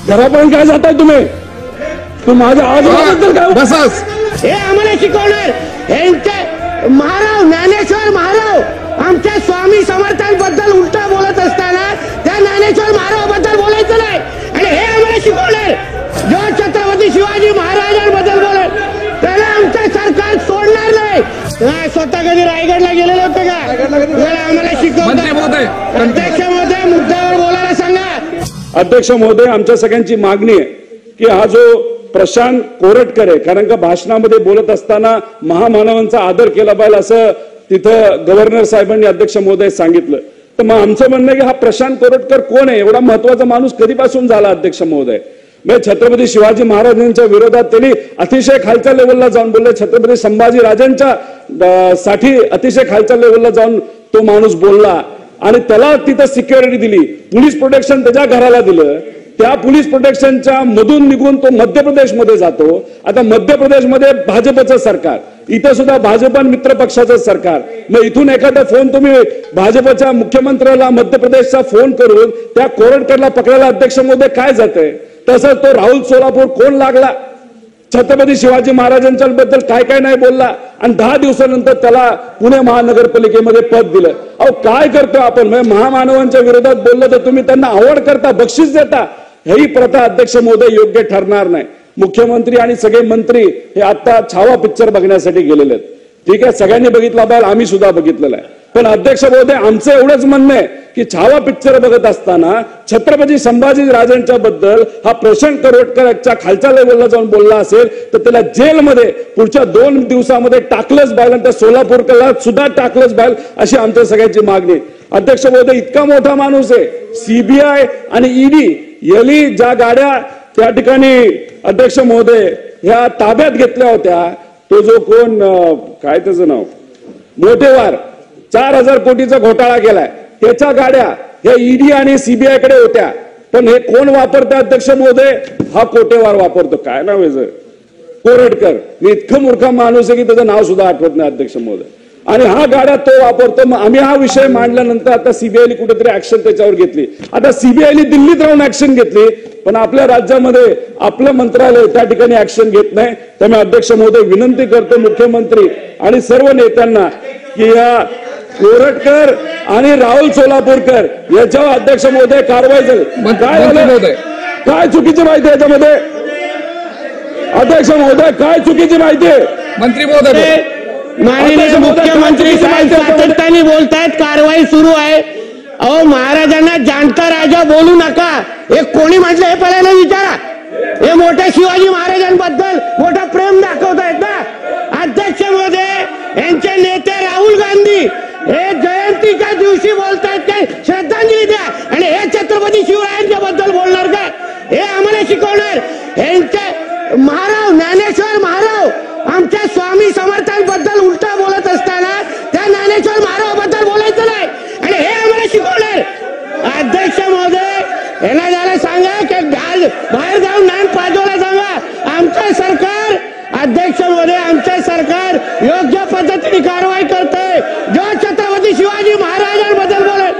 घरापर्यंत काय जाताय तुम्ही? माझ्या आजोबाबद्दल काय बसस हे आम्हाला शिकवणार. यांचे महाराव ज्ञानेश्वर महाराव आमच्या स्वामी समर्थांबद्दल उलटा बोलत असताना त्या ज्ञानेश्वर महारावाबद्दल बोलायचं नाही आणि हे आम्हाला शिकवणार. जो छत्रपती शिवाजी महाराजांबद्दल बोलेल त्याला आमचं सरकार सोडणार नाही. स्वतः कधी रायगडला गेलेले होते का? आम्हाला शिकवतात. अध्यक्ष महोदय मुद्द्यावर बोलायला सांगा. अध्यक्ष महोदय, आमच्या सगळ्यांची मागणी आहे की हा जो प्रशांत कोरटकर आहे, कारण का भाषणामध्ये बोलत असताना महामानवांचा आदर केला पाहिजे असं तिथं गव्हर्नर साहेबांनी अध्यक्ष महोदय सांगितलं. तर मग आमचं म्हणणं आहे की हा प्रशांत कोरटकर कोण आहे? एवढा महत्वाचा माणूस कधीपासून झाला अध्यक्ष महोदय? म्हणजे छत्रपती शिवाजी महाराजांच्या विरोधात त्यांनी अतिशय खालच्या लेवलला जाऊन बोलले. छत्रपती संभाजी राजांच्या साठी अतिशय खालच्या लेवलला जाऊन तो माणूस बोलला आणि त्याला तिथं सिक्युरिटी दिली, पोलीस प्रोटेक्शन त्याच्या घराला दिलं. त्या पोलीस प्रोटेक्शनच्या मधून निघून तो मध्य प्रदेशमध्ये जातो. आता मध्य प्रदेशमध्ये भाजपचं सरकार, इथं सुद्धा भाजप आणि मित्र पक्षाचं सरकार. मग इथून एखादा फोन तुम्ही भाजपच्या मुख्यमंत्र्याला मध्य प्रदेशचा फोन करून त्या कोरटकरला पकडायला अध्यक्ष महोदय काय जातंय? तसं तो राहुल सोलापूर कोण लागला, छत्रपती शिवाजी महाराजांच्या बद्दल काय काय नाही बोलला आणि 10 दिवसानंतर त्याला पुणे महानगरपालिकेमध्ये पद दिलं. अहो काय करतो आपण? महामानवांच्या विरोधात बोललं तर तुम्ही त्यांना आवड करता, बक्षीस देता. ही प्रथा अध्यक्ष महोदय योग्य ठरणार नाही. मुख्यमंत्री आणि सगळे मंत्री हे आता छावा पिक्चर बघण्यासाठी गेलेले आहेत. ठीक आहे, सगळ्यांनी बघितला पाहिजे, आम्ही सुद्धा बघितलेला आहे. पण अध्यक्ष महोदय, आमचं एवढंच म्हणणं आहे की छावा पिक्चर बघत असताना छत्रपती संभाजी राजांच्या बद्दल हा प्रशांत कोरटकरच्या खालच्या लेवलला जाऊन बोलला असेल तर त्याला जेलमध्ये पुढच्या 2 दिवसामध्ये टाकलंच पाहिजे आणि त्या सोलापूरला सुद्धा टाकलंच पाहिजे अशी आमच्या सगळ्यांची मागणी. अध्यक्ष महोदय, इतका मोठा माणूस आहे. सीबीआय आणि ईडी यांनी ज्या गाड्या त्या ठिकाणी अध्यक्ष महोदय ह्या ताब्यात घेतल्या होत्या, तो जो कोण काय त्याचं नाव मोठेवार 4000 कोटीचा घोटाळा केलाय, त्याच्या गाड्या ह्या ईडी आणि सीबीआय कडे होत्या. पण हे कोण वापरतं अध्यक्ष महोदय? हा कोटेवार वापरतो. काय नाव आहे कोरटकर. मी इतकं मूर्ख माणूस आहे की त्याचं नाव सुद्धा आठवत नाही अध्यक्ष महोदय. आणि हा गाड्या तो वापरतो. मग आम्ही हा विषय मांडल्यानंतर आता सीबीआयने कुठेतरी ऍक्शन त्याच्यावर घेतली. आता सीबीआयने दिल्लीत राहून ऍक्शन घेतली, पण आपल्या राज्यामध्ये आपलं मंत्रालय त्या ठिकाणी ऍक्शन घेत नाही. त्यामुळे अध्यक्ष महोदय विनंती करतो मुख्यमंत्री आणि सर्व नेत्यांना की या कोरटकर आणि राहुल सोलापूरकर याच्यावर अध्यक्ष महोदय कारवाई झाली. काय झालं? काय चुकीची माहिती याच्यामध्ये? अध्यक्ष महोदय, काय चुकीची माहिती आहे? मंत्री महोदय, माननीय मुख्यमंत्री सातत्याने बोलतायत, कारवाई सुरू आहे. अहो, महाराजांना जाणता राजा बोलू नका हे कोणी म्हटलं हे पहिल्यांदा विचारा. हे मोठ्या शिवाजी महाराजांबद्दल मोठं प्रेम दाखवतायत ना. अध्यक्ष महोदय, यांचे नेते राहुल गांधी हे जयंतीच्या दिवशी बोलतायत काय श्रद्धांजली द्या आणि हे छत्रपती शिवरायांच्या बद्दल बोलणार का? हे आम्हाला शिकवणार. यांचे महाराव ज्ञानेश्वर महाराव आमच्या स्वामी समर्थांबद्दल उलटा बोलत असताना त्या ज्ञानेश्वर महारावाबद्दल बोलायचं नाही आणि हे आम्हाला शिकवणार. अध्यक्ष महोदय, यांना झालं सांगा की बाहेर जाऊन ज्ञान पाजवायला सांगा. आमचं सरकार, अध्यक्ष महोदय, आमचं सरकार योग्य पद्धतीने कारवाई करतंय. जो छत्रपती शिवाजी महाराजांबद्दल बोलेल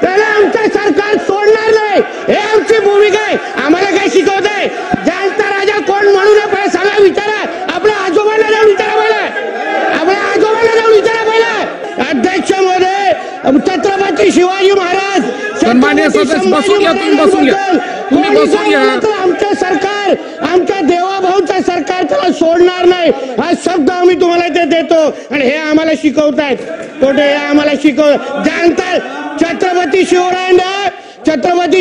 त्याला आमचं सरकार सोडणार नाही. हे आमची भूमिका आहे. आम्हाला काय शिकवत आहे? जाणता राजा कोण म्हणू नये सांगा, विचारा. आपल्या आजोबांना जाऊन विचारा पहिला. आपल्या आजोबांना जाऊन विचारा पहिला. अध्यक्ष महोदय, छत्रपती शिवाजी महाराज सन्माननीय सदस्य बसून घ्या, तुम्ही बसून घ्या, तुम्ही बसून घ्या. आमचं सरकार, आमच्या देवाभाऊचं सरकार त्याला सोडणार नाही हा शब्द आम्ही तुम्हाला ते देतो आणि हे आम्हाला शिकवतायत. कुठे हे आम्हाला जाणता छत्रपती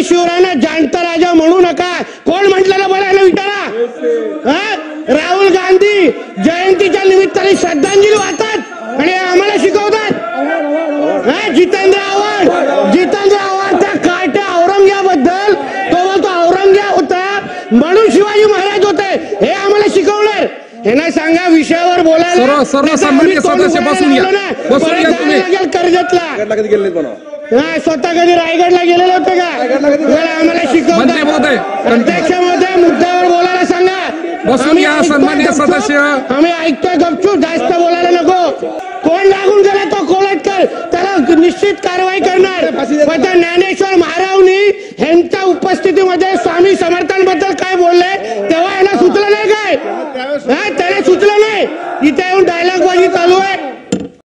शिवरायांना जाणता राजा म्हणू नका कोण म्हटलेलं बोलायला विचारा. राहुल गांधी जयंतीच्या निमित्ताने श्रद्धांजली वाहतात आणि आम्हाला शिकवतात. जितेंद्र आव्हाड त्या काट्या औरंग्याबद्दल तो बोलतो औरंग्या होता म्हणून शिवाजी महाराज होते. हे आम्हाला शिकवणार. यांना सांगा विषयावर बोलायला. सर्व सन्माननीय सदस्य बसून घ्या, बसून घ्या तुम्ही. कर्जतला स्वतः कधी रायगडला गेलेले होते का? आम्हाला शिकवतात. अध्यक्ष महोदय, मुद्द्यावर बोलायला सांगा. बसून घ्या सन्माननीय सदस्य. आम्ही ऐकतोय गपचूप, जास्त बोलायला नको. कोण लागून गेला तो कोरटकर त्याला निश्चित कारवाई करणार. पण ज्ञानेश्वर महारावनी त्यांच्या उपस्थितीमध्ये स्वामी समर्थांबद्दल काय बोलले तेव्हा याला सुचलं नाही काय? त्याला सुचलं नाही. इथे येऊन डायलॉगबाजी चालू आहे.